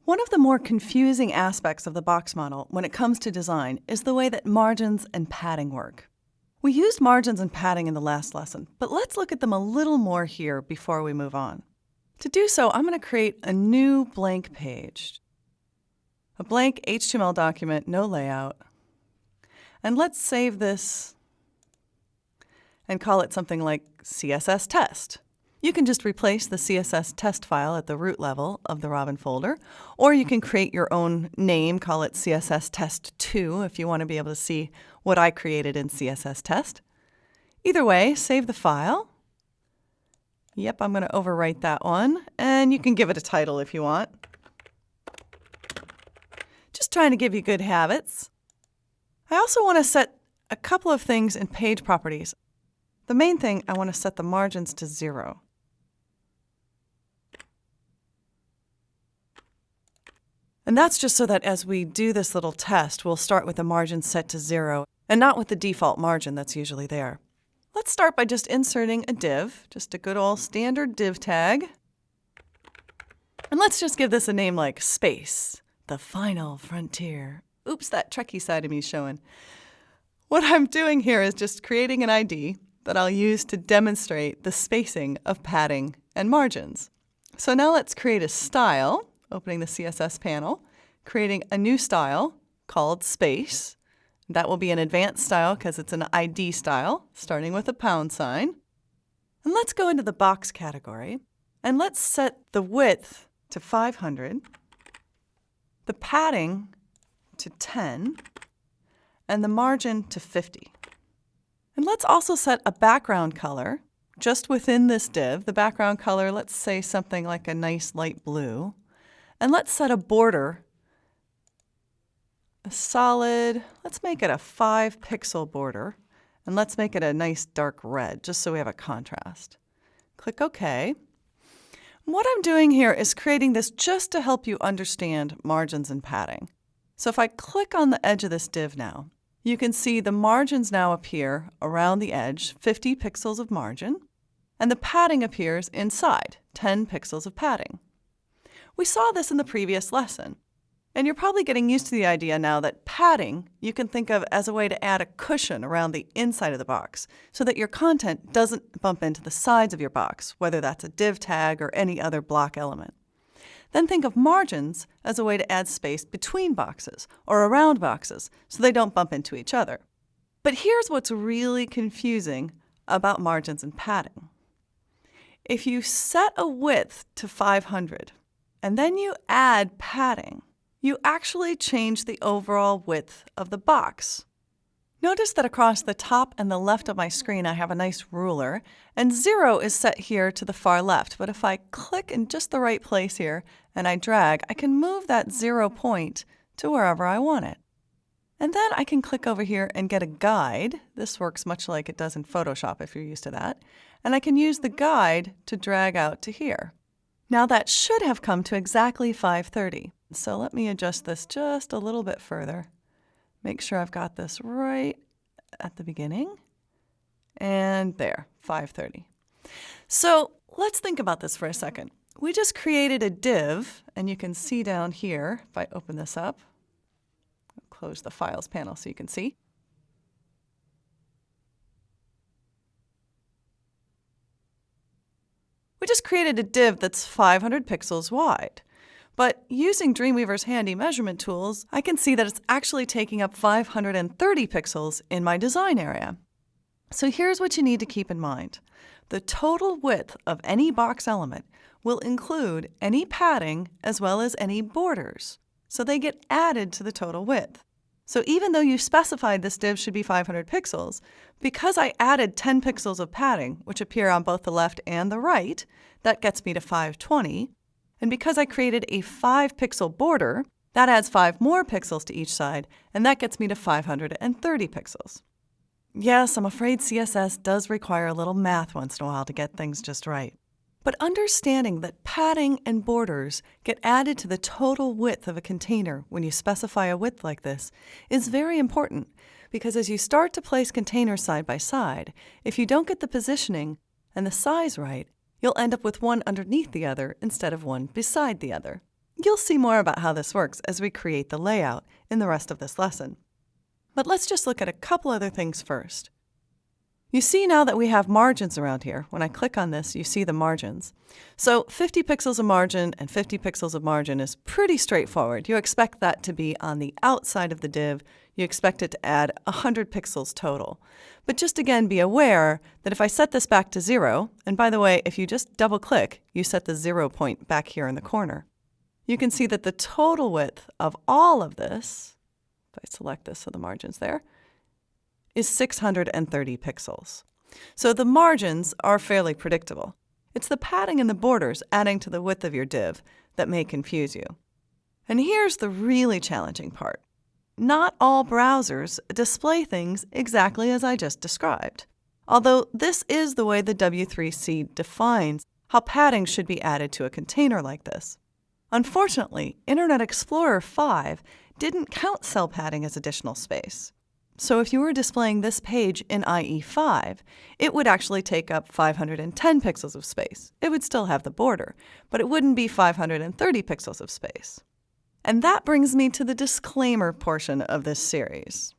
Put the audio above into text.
One of the more confusing aspects of the box model when it comes to design is the way that margins and padding work. We used margins and padding in the last lesson, but let's look at them a little more here before we move on. To do so, I'm going to create a new blank page. A blank HTML document, no layout. And let's save this and call it something like CSS test. You can just replace the CSS test file at the root level of the Robin folder, or you can create your own name, call it CSS test2 if you want to be able to see what I created in CSS test. Either way, save the file. Yep, I'm going to overwrite that one, and you can give it a title if you want. Just trying to give you good habits. I also want to set a couple of things in page properties. The main thing, I want to set the margins to 0. And that's just so that as we do this little test, we'll start with the margin set to 0 and not with the default margin that's usually there. Let's start by just inserting a div, just a good old standard div tag. And let's just give this a name like space, the final frontier. Oops, that Trekkie side of me is showing. What I'm doing here is just creating an ID that I'll use to demonstrate the spacing of padding and margins. So now let's create a style, opening the CSS panel, creating a new style called space. That will be an advanced style because it's an ID style, starting with a pound sign. And let's go into the box category, and let's set the width to 500, the padding to 10, and the margin to 50. And let's also set a background color just within this div. The background color, let's say something like a nice light blue. And let's set a border, a solid, let's make it a 5-pixel border. And let's make it a nice dark red, just so we have a contrast. Click OK. What I'm doing here is creating this just to help you understand margins and padding. So if I click on the edge of this div now, you can see the margins now appear around the edge, 50 pixels of margin, and the padding appears inside, 10 pixels of padding. We saw this in the previous lesson, and you're probably getting used to the idea now that padding you can think of as a way to add a cushion around the inside of the box so that your content doesn't bump into the sides of your box, whether that's a div tag or any other block element. Then think of margins as a way to add space between boxes or around boxes so they don't bump into each other. But here's what's really confusing about margins and padding. If you set a width to 500 and then you add padding, you actually change the overall width of the box. Notice that across the top and the left of my screen I have a nice ruler, and 0 is set here to the far left. But if I click in just the right place here and I drag, I can move that 0 point to wherever I want it. And then I can click over here and get a guide. This works much like it does in Photoshop if you're used to that. And I can use the guide to drag out to here. Now that should have come to exactly 530. So let me adjust this just a little bit further. Make sure I've got this right at the beginning. And there, 530. So let's think about this for a second. We just created a div, and you can see down here, if I open this up, I'll close the Files panel so you can see. We just created a div that's 500 pixels wide. But using Dreamweaver's handy measurement tools, I can see that it's actually taking up 530 pixels in my design area. So here's what you need to keep in mind. The total width of any box element will include any padding as well as any borders. So they get added to the total width. So even though you specified this div should be 500 pixels, because I added 10 pixels of padding, which appear on both the left and the right, that gets me to 520. And because I created a 5-pixel border, that adds 5 more pixels to each side, and that gets me to 530 pixels. Yes, I'm afraid CSS does require a little math once in a while to get things just right. But understanding that padding and borders get added to the total width of a container when you specify a width like this is very important, because as you start to place containers side by side, if you don't get the positioning and the size right, you'll end up with one underneath the other instead of one beside the other. You'll see more about how this works as we create the layout in the rest of this lesson. But let's just look at a couple other things first. You see now that we have margins around here. When I click on this, you see the margins. So 50 pixels of margin and 50 pixels of margin is pretty straightforward. You expect that to be on the outside of the div. You expect it to add 100 pixels total. But just again, be aware that if I set this back to 0, and by the way, if you just double click, you set the 0 point back here in the corner. You can see that the total width of all of this, if I select this so the margin's there, is 630 pixels. So the margins are fairly predictable. It's the padding in the borders adding to the width of your div that may confuse you. And here's the really challenging part. Not all browsers display things exactly as I just described, although this is the way the W3C defines how padding should be added to a container like this. Unfortunately, Internet Explorer 5 didn't count cell padding as additional space. So if you were displaying this page in IE5, it would actually take up 510 pixels of space. It would still have the border, but it wouldn't be 530 pixels of space. And that brings me to the disclaimer portion of this series.